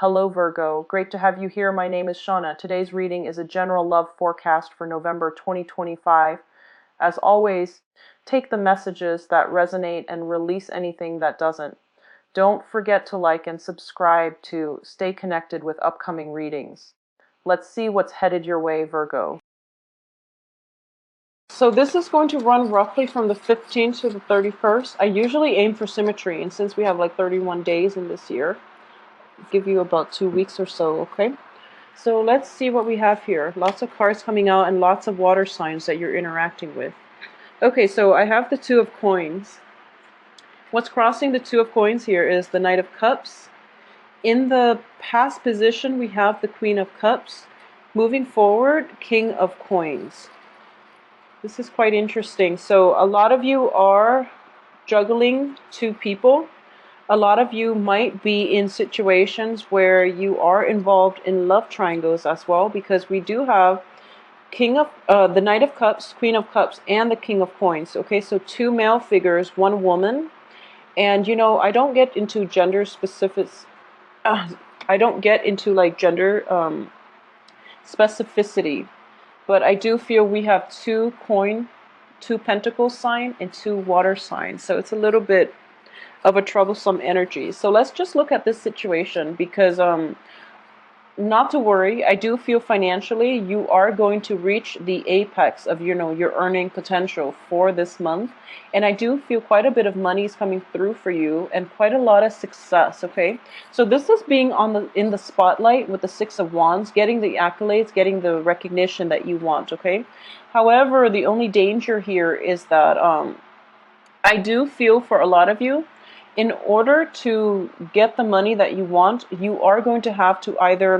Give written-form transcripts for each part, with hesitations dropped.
Hello Virgo, great to have you here. My name is Shauna. Today's reading is a general love forecast for November 2025. As always, take the messages that resonate and release anything that doesn't. Don't forget to like and subscribe to stay connected with upcoming readings. Let's see what's headed your way, Virgo. So this is going to run roughly from the 15th to the 31st. I usually aim for symmetry, and since we have like 31 days in this year, give you about 2 weeks or so, okay? So let's see what we have here. Lots of cards coming out and lots of water signs that you're interacting with. Okay, so I have the Two of Coins. What's crossing the Two of Coins here is the Knight of Cups. In the past position, we have the Queen of Cups. Moving forward, King of Coins. This is quite interesting. So a lot of you are juggling two people. A lot of you might be in situations where you are involved in love triangles as well, because we do have the Knight of Cups, Queen of Cups, and the King of Coins. Okay, so two male figures, one woman. And you know, I don't get into gender specifics. I don't get into like gender specificity, but I do feel we have two pentacle sign and two water signs. So it's a little bit of a troublesome energy. So let's just look at this situation, because not to worry, I do feel financially you are going to reach the apex of your earning potential for this month, and I do feel quite a bit of money is coming through for you and quite a lot of success. Okay, so this is being in the spotlight with the Six of Wands, getting the accolades, getting the recognition that you want. Okay, however, the only danger here is that I do feel for a lot of you, in order to get the money that you want, you are going to have to either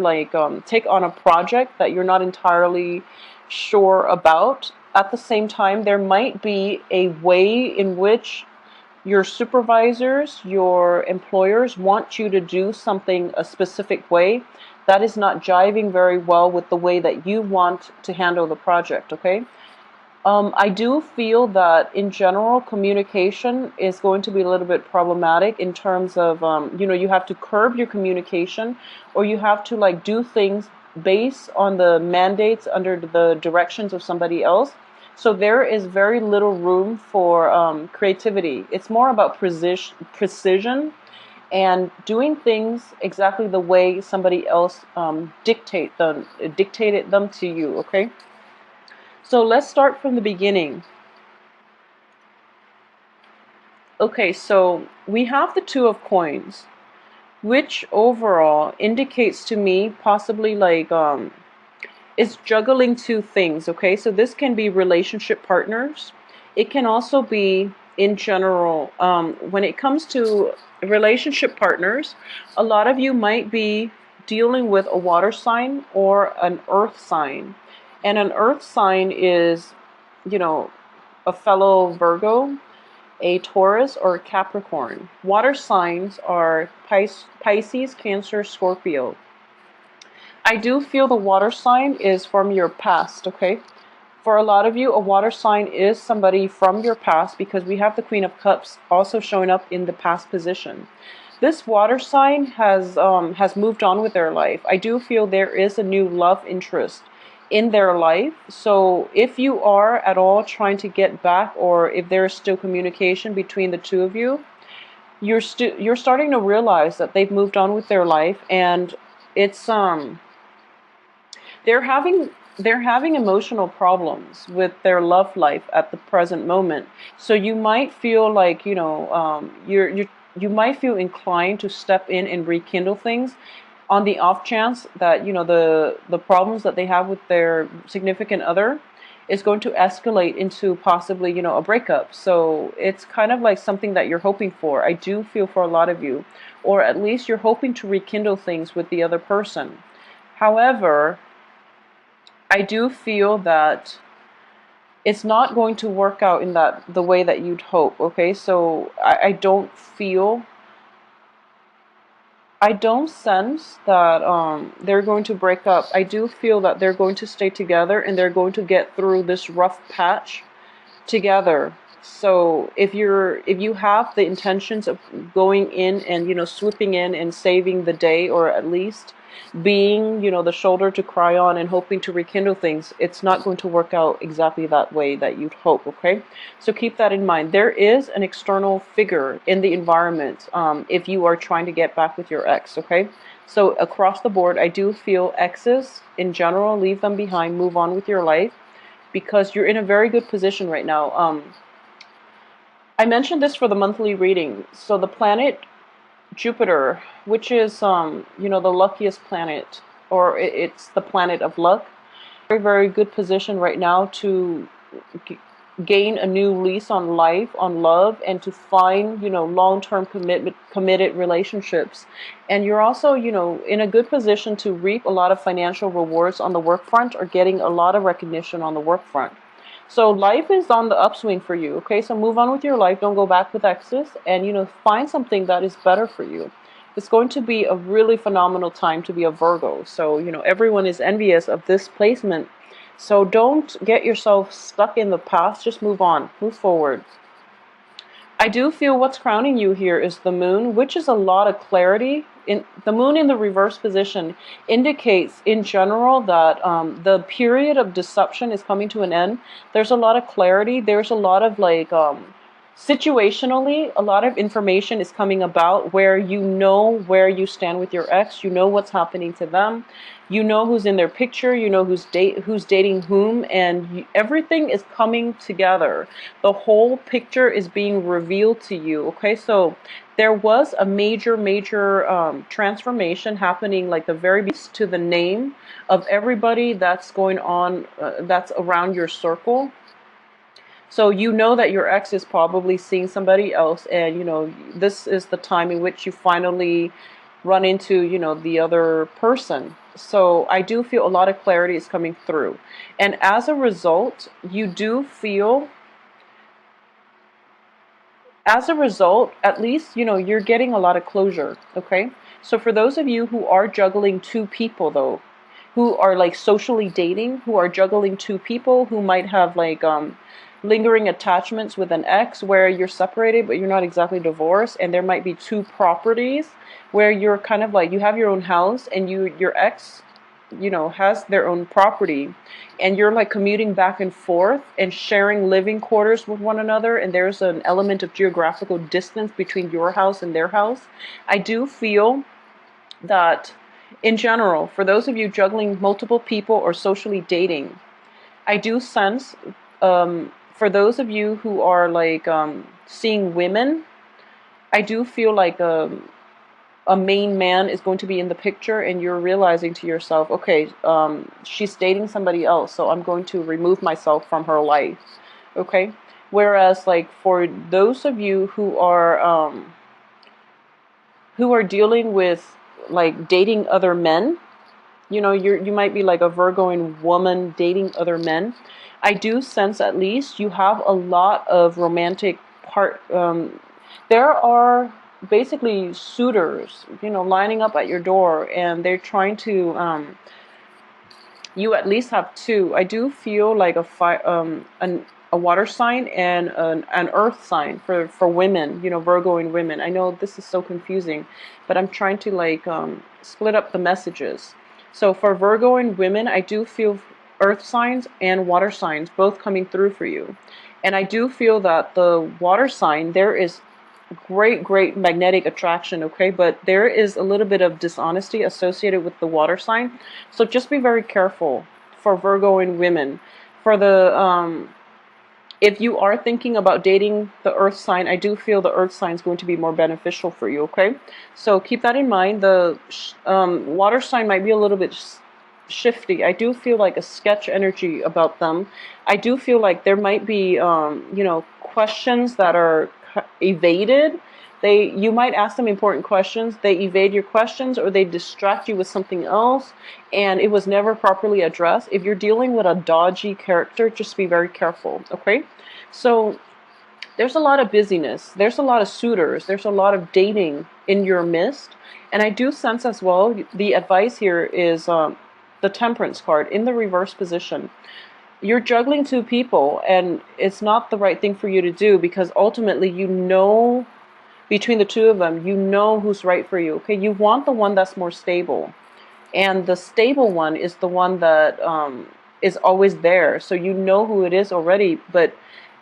take on a project that you're not entirely sure about. At the same time, there might be a way in which your supervisors, your employers want you to do something a specific way that is not jiving very well with the way that you want to handle the project, okay? I do feel that in general communication is going to be a little bit problematic in terms of, you have to curb your communication, or you have to like do things based on the mandates under the directions of somebody else. So there is very little room for creativity. It's more about precision and doing things exactly the way somebody else dictated them to you, okay? So let's start from the beginning. Okay, so we have the Two of Coins, which overall indicates to me possibly is juggling two things. Okay, so this can be relationship partners. It can also be in general, when it comes to relationship partners, a lot of you might be dealing with a water sign or an earth sign. And an earth sign is, a fellow Virgo, a Taurus, or a Capricorn. Water signs are Pisces, Cancer, Scorpio. I do feel the water sign is from your past, okay? For a lot of you, a water sign is somebody from your past, because we have the Queen of Cups also showing up in the past position. This water sign has moved on with their life. I do feel there is a new love interest in their life. So if you are at all trying to get back, or if there's still communication between the two of you, you're starting to realize that they've moved on with their life, and it's they're having emotional problems with their love life at the present moment. So you might feel like you might feel inclined to step in and rekindle things, on the off chance that the problems that they have with their significant other is going to escalate into possibly a breakup. So it's kind of like something that you're hoping for. I do feel for a lot of you, or at least you're hoping to rekindle things with the other person. However, I do feel that it's not going to work out in the way that you'd hope. Okay, so I don't sense that they're going to break up. I do feel that they're going to stay together, and they're going to get through this rough patch together. So if you have the intentions of going in and, swooping in and saving the day, or at least being, the shoulder to cry on and hoping to rekindle things, it's not going to work out exactly that way that you'd hope, okay? So keep that in mind. There is an external figure in the environment, if you are trying to get back with your ex, okay? So across the board, I do feel exes in general, leave them behind, move on with your life, because you're in a very good position right now. I mentioned this for the monthly reading. So the planet Jupiter, which is, the luckiest planet, or it's the planet of luck, very, very good position right now to gain a new lease on life, on love, and to find, long-term committed relationships. And you're also, in a good position to reap a lot of financial rewards on the work front, or getting a lot of recognition on the work front. So life is on the upswing for you, okay? So move on with your life. Don't go back with exes, and, find something that is better for you. It's going to be a really phenomenal time to be a Virgo. So, everyone is envious of this placement. So don't get yourself stuck in the past. Just move on, move forward. I do feel what's crowning you here is the moon, which is a lot of clarity. The moon in the reverse position indicates in general that the period of deception is coming to an end. There's a lot of clarity. There's a lot of situationally, a lot of information is coming about where you know where you stand with your ex. You know what's happening to them. You know who's in their picture. You know who's dating whom, and everything is coming together. The whole picture is being revealed to you. Okay, so there was a major transformation happening, like the very beast, to the name of everybody that's going on, that's around your circle. So you know that your ex is probably seeing somebody else, and this is the time in which you finally run into the other person. So I do feel a lot of clarity is coming through, and as a result, at least you're getting a lot of closure. Okay, so for those of you who are juggling two people, though, who are like socially dating, who are juggling two people, who might have lingering attachments with an ex, where you're separated but you're not exactly divorced, and there might be two properties where you're kind of you have your own house, and your ex has their own property, and you're commuting back and forth and sharing living quarters with one another, and there's an element of geographical distance between your house and their house. I do feel that in general, for those of you juggling multiple people or socially dating, I do sense, for those of you who are seeing women, I do feel like a main man is going to be in the picture, and you're realizing to yourself, okay, she's dating somebody else, so I'm going to remove myself from her life. Okay, whereas for those of you who are dealing with dating other men, you might be a Virgoing woman dating other men. I do sense at least you have a lot of romantic there are basically suitors, lining up at your door, and they're trying to, you at least have two. I do feel like a water sign and an earth sign for women, Virgoing women. I know this is so confusing, but I'm trying to split up the messages. So for Virgoing women, I do feel earth signs and water signs both coming through for you. And I do feel that the water sign, there is great magnetic attraction, okay, but there is a little bit of dishonesty associated with the water sign. So just be very careful for Virgoing women. For the if you are thinking about dating the earth sign, I do feel the earth sign is going to be more beneficial for you, okay? So keep that in mind. The water sign might be a little bit shifty. I do feel like a sketch energy about them. I do feel like there might be questions that are evaded. You might ask them important questions, they evade your questions, or they distract you with something else, and it was never properly addressed. If you're dealing with a dodgy character, just be very careful, okay? So there's a lot of busyness, there's a lot of suitors, there's a lot of dating in your midst, and I do sense as well, the advice here is the Temperance card in the reverse position. you're juggling two people, and it's not the right thing for you to do, because ultimately, you know, between the two of them, you know who's right for you. Okay, you want the one that's more stable, and the stable one is the one that is always there. So you know who it is already, but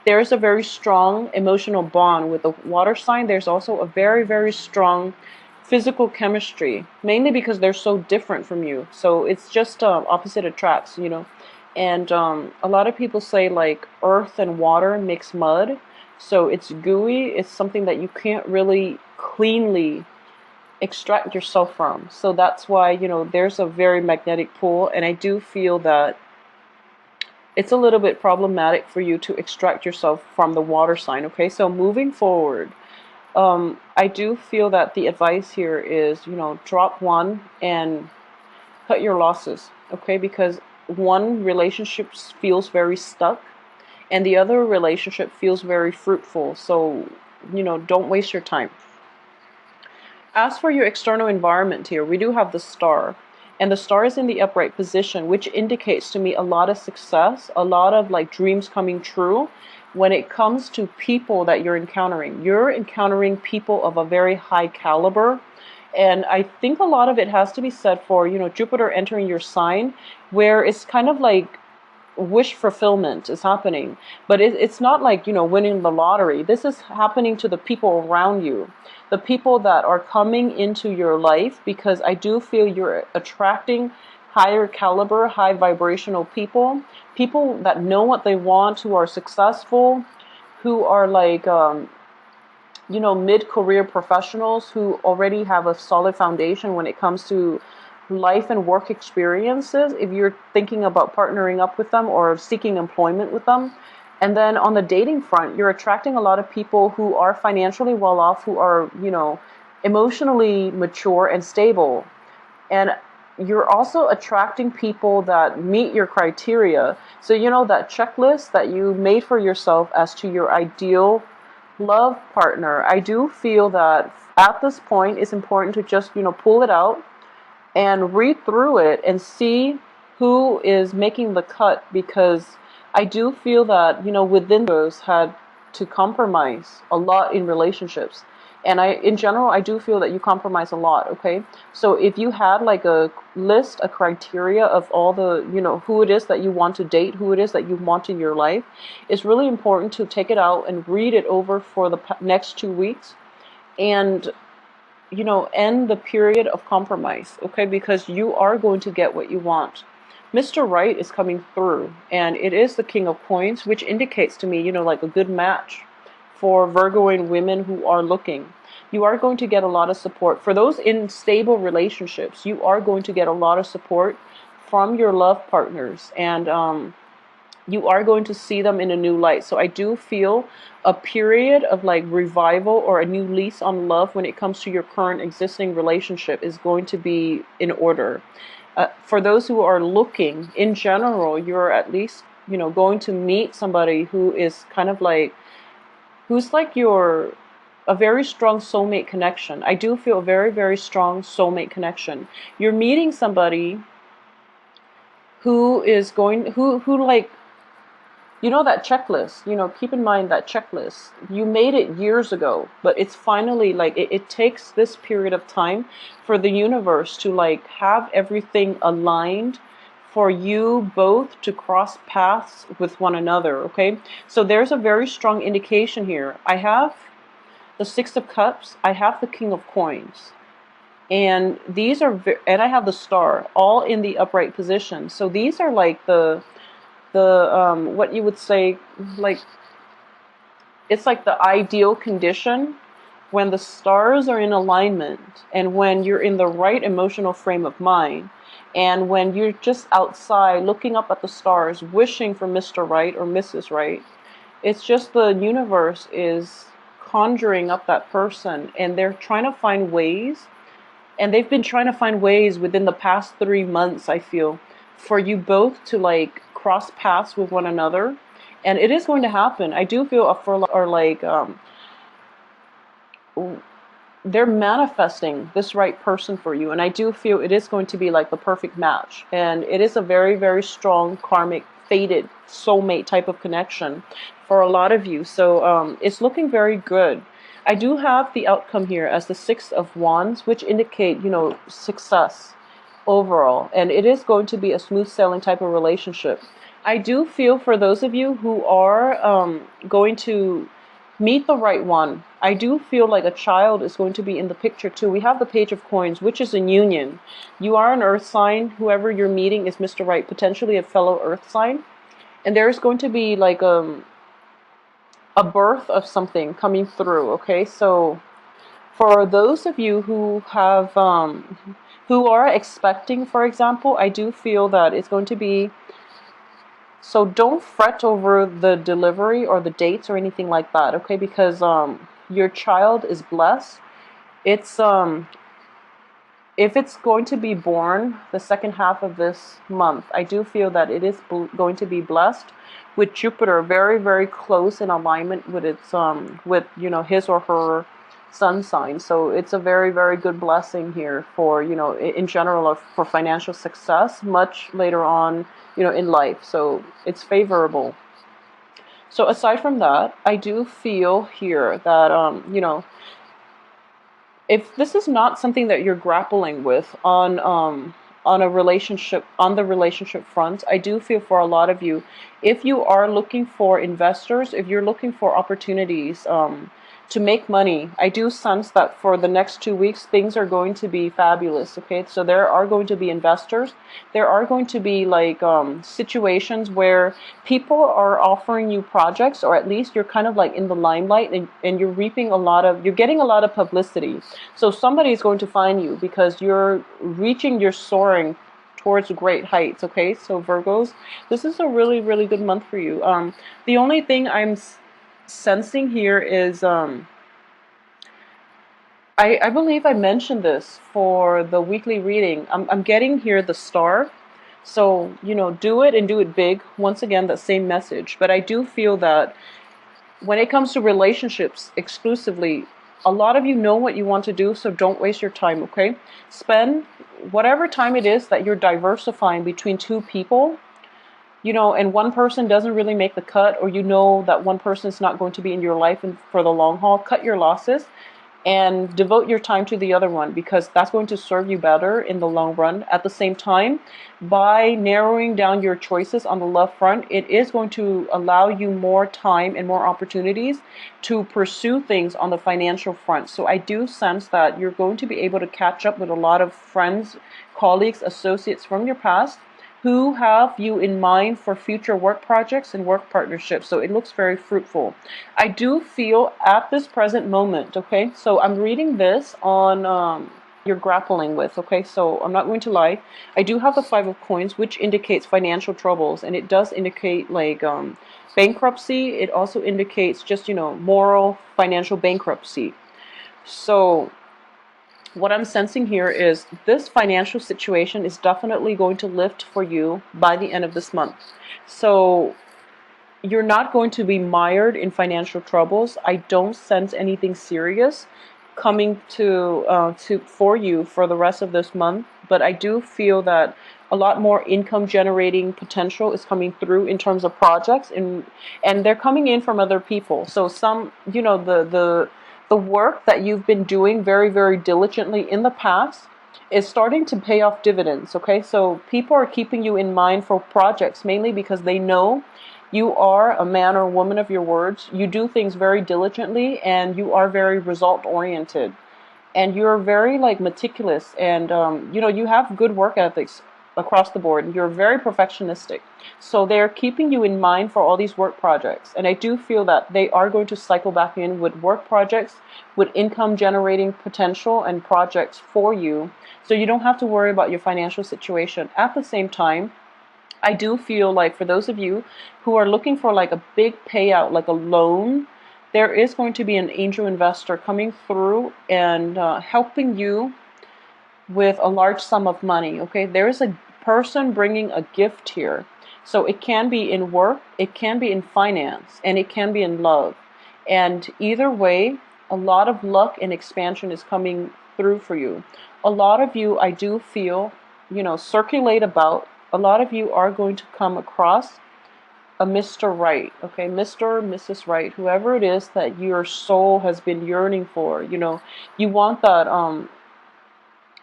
there's a very strong emotional bond with the water sign. There's also a very, very strong physical chemistry, mainly because they're so different from you. So it's just opposite attracts, you know. And a lot of people say like earth and water mix mud. So it's gooey. It's something that you can't really cleanly extract yourself from. So that's why, you know, there's a very magnetic pull. And I do feel that it's a little bit problematic for you to extract yourself from the water sign. Okay, so moving forward, I do feel that the advice here is, you know, drop one and cut your losses. Okay, because one relationship feels very stuck and the other relationship feels very fruitful. So, you know, don't waste your time. As for your external environment here, we do have the star. And the star is in the upright position, which indicates to me a lot of success, a lot of like dreams coming true when it comes to people that you're encountering. You're encountering people of a very high caliber. And I think a lot of it has to be said for, you know, Jupiter entering your sign, where it's kind of like wish fulfillment is happening, but it's not like, you know, winning the lottery. This is happening to the people around you, the people that are coming into your life, because I do feel you're attracting higher caliber, high vibrational people, people that know what they want, who are successful, who are like you know, mid-career professionals who already have a solid foundation when it comes to life and work experiences, if you're thinking about partnering up with them or seeking employment with them. And then on the dating front, you're attracting a lot of people who are financially well off, who are, you know, emotionally mature and stable. And you're also attracting people that meet your criteria. So, you know, that checklist that you made for yourself as to your ideal love partner, I do feel that at this point it's important to just, you know, pull it out and read through it and see who is making the cut, because I do feel that, you know, within those had to compromise a lot in relationships. And in general, I do feel that you compromise a lot, okay? So if you had like a list, a criteria of all the, you know, who it is that you want to date, who it is that you want in your life, it's really important to take it out and read it over for the next 2 weeks and, you know, end the period of compromise, okay? Because you are going to get what you want. Mr. Right is coming through, and it is the King of Coins, which indicates to me, you know, like a good match for Virgoing women who are looking. You are going to get a lot of support. For those in stable relationships, you are going to get a lot of support from your love partners, and you are going to see them in a new light. So I do feel a period of like revival or a new lease on love when it comes to your current existing relationship is going to be in order. For those who are looking in general, you're at least, you know, going to meet somebody who is kind of like, who's like your, a very strong soulmate connection. I do feel a very, very strong soulmate connection. You're meeting somebody who is going, who like, you know, that checklist, you know, keep in mind that checklist. You made it years ago, but it's finally like, it takes this period of time for the universe to like have everything aligned for you both to cross paths with one another, okay? So there's a very strong indication here. I have the Six of Cups, I have the King of Coins. And these are, and I have the Star, all in the upright position. So these are like the what you would say, like, it's like the ideal condition when the stars are in alignment and when you're in the right emotional frame of mind, and when you're just outside looking up at the stars wishing for Mr. Right or Mrs. Right. It's just the universe is conjuring up that person, and they're trying to find ways, and they've been trying to find ways within the past 3 months, I feel, for you both to like cross paths with one another. And it is going to happen. I do feel or like they're manifesting this right person for you, and I do feel it is going to be like the perfect match, and it is a very, very strong karmic fated soulmate type of connection for a lot of you. So it's looking very good. I do have the outcome here as the Six of Wands, which indicate, success overall. And it is going to be a smooth sailing type of relationship. I do feel for those of you who are going to meet the right one, I do feel like a child is going to be in the picture too. We have the Page of Coins, which is in union. You are an earth sign. Whoever you're meeting is Mr. Right, potentially a fellow earth sign. And there's going to be like a birth of something coming through, okay? So for those of you who have who are expecting, for example, I do feel that it's going to be, so don't fret over the delivery or the dates or anything like that, okay? Because your child is blessed. It's if it's going to be born the second half of this month, I do feel that it is going to be blessed with Jupiter very, very close in alignment with its with his or her sun sign. So it's a very, very good blessing here for in general for financial success much later on in life. So it's favorable. So aside from that, I do feel here that if this is not something that you're grappling with on a relationship, on the relationship front, I do feel for a lot of you, if you are looking for investors, if you're looking for opportunities to make money, I do sense that for the next 2 weeks things are going to be fabulous. Okay, so there are going to be investors, there are going to be like situations where people are offering you projects, or at least you're kind of like in the limelight, and you're reaping a lot of, you're getting a lot of publicity. So somebody is going to find you because you're soaring towards great heights. Okay, so Virgos, this is a really, really good month for you. The only thing I'm sensing here is I believe I mentioned this for the weekly reading. I'm getting here the star. So, do it and do it big. Once again, that same message. But I do feel that when it comes to relationships exclusively, a lot of you know what you want to do, so don't waste your time, okay? Spend whatever time it is that you're diversifying between two people, and one person doesn't really make the cut, or that one person is not going to be in your life and for the long haul, cut your losses and devote your time to the other one, because that's going to serve you better in the long run. At the same time, by narrowing down your choices on the love front, it is going to allow you more time and more opportunities to pursue things on the financial front. So I do sense that you're going to be able to catch up with a lot of friends, colleagues, associates from your past who have you in mind for future work projects and work partnerships. So it looks very fruitful. I do feel at this present moment, okay, so I'm reading this on you're grappling with, okay, so I'm not going to lie. I do have the Five of Coins, which indicates financial troubles, and it does indicate like bankruptcy. It also indicates just, moral financial bankruptcy. So what I'm sensing here is this financial situation is definitely going to lift for you by the end of this month. So you're not going to be mired in financial troubles. I don't sense anything serious coming for you for the rest of this month, but I do feel that a lot more income generating potential is coming through in terms of projects, and they're coming in from other people. So some, the work that you've been doing very, very diligently in the past is starting to pay off dividends, okay? So people are keeping you in mind for projects, mainly because they know you are a man or woman of your words. You do things very diligently, and you are very result oriented, and you're very like meticulous, and you have good work ethics across the board. You're very perfectionistic. So they're keeping you in mind for all these work projects. And I do feel that they are going to cycle back in with work projects, with income generating potential and projects for you. So you don't have to worry about your financial situation. At the same time, I do feel like for those of you who are looking for like a big payout, like a loan, there is going to be an angel investor coming through and helping you with a large sum of money, okay? There is a person bringing a gift here. So it can be in work, it can be in finance, and it can be in love. And either way, a lot of luck and expansion is coming through for you. A lot of you, I do feel, circulate about. A lot of you are going to come across a Mr. Right, okay, Mr. or Mrs. Right, whoever it is that your soul has been yearning for, you want that.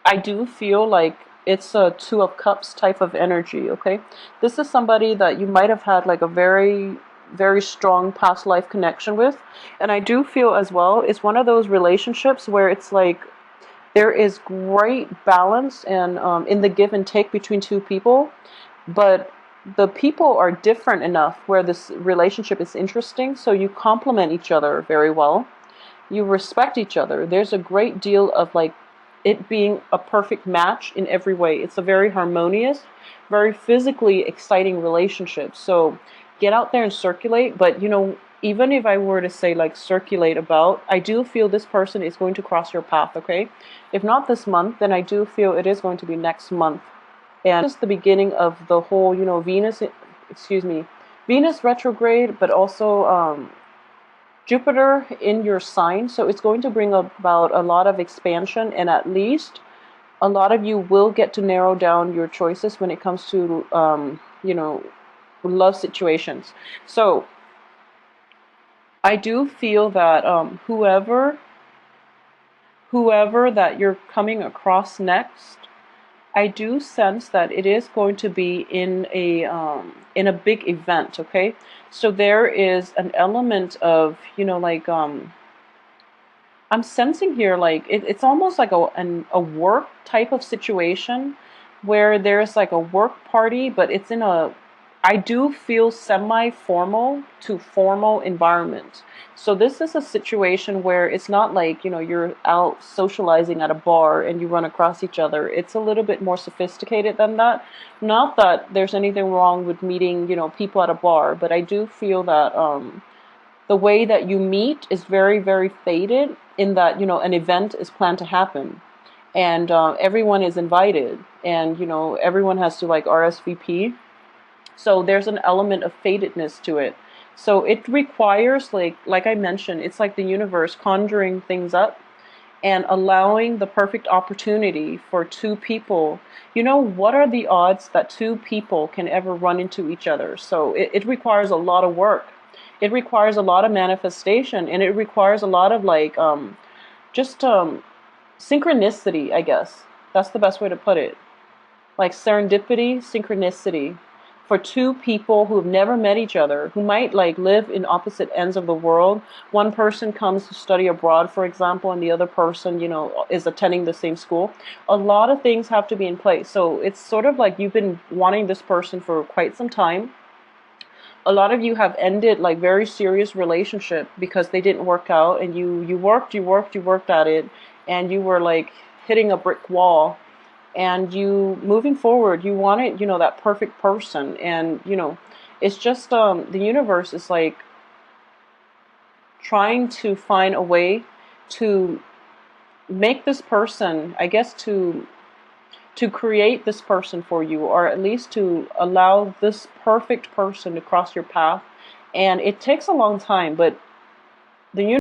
I do feel like it's a Two of Cups type of energy, okay? This is somebody that you might have had like a very, very strong past life connection with. And I do feel as well, it's one of those relationships where it's like there is great balance and in the give and take between two people, but the people are different enough where this relationship is interesting, so you complement each other very well. You respect each other. There's a great deal of like it being a perfect match in every way. It's a very harmonious, very physically exciting relationship. So get out there and circulate. But even if I were to say like circulate about, I do feel this person is going to cross your path, okay? If not this month, then I do feel it is going to be next month. And this is the beginning of the whole, Venus retrograde, but also Jupiter in your sign, so it's going to bring about a lot of expansion, and at least a lot of you will get to narrow down your choices when it comes to, love situations. So I do feel that whoever that you're coming across next, I do sense that it is going to be in a big event, okay? So there is an element of, I'm sensing here like it's almost like a work type of situation where there's like a work party, but it's in a, I do feel semi-formal to formal environment. So this is a situation where it's not like, you're out socializing at a bar and you run across each other. It's a little bit more sophisticated than that. Not that there's anything wrong with meeting, people at a bar, but I do feel that the way that you meet is very, very faded in that, an event is planned to happen. And everyone is invited. And, everyone has to like RSVP. So there's an element of fadedness to it. So it requires, like I mentioned, it's like the universe conjuring things up and allowing the perfect opportunity for two people. What are the odds that two people can ever run into each other? So it requires a lot of work. It requires a lot of manifestation, and it requires a lot of like just synchronicity, I guess. That's the best way to put it. Like serendipity, synchronicity for two people who've never met each other, who might like live in opposite ends of the world. One person comes to study abroad, for example, and the other person, is attending the same school. A lot of things have to be in place. So it's sort of like you've been wanting this person for quite some time. A lot of you have ended like very serious relationship because they didn't work out, and you worked at it, and you were like hitting a brick wall. And you moving forward, you wanted, that perfect person. And it's just the universe is like trying to find a way to make this person, I guess, to create this person for you, or at least to allow this perfect person to cross your path. And it takes a long time, but the universe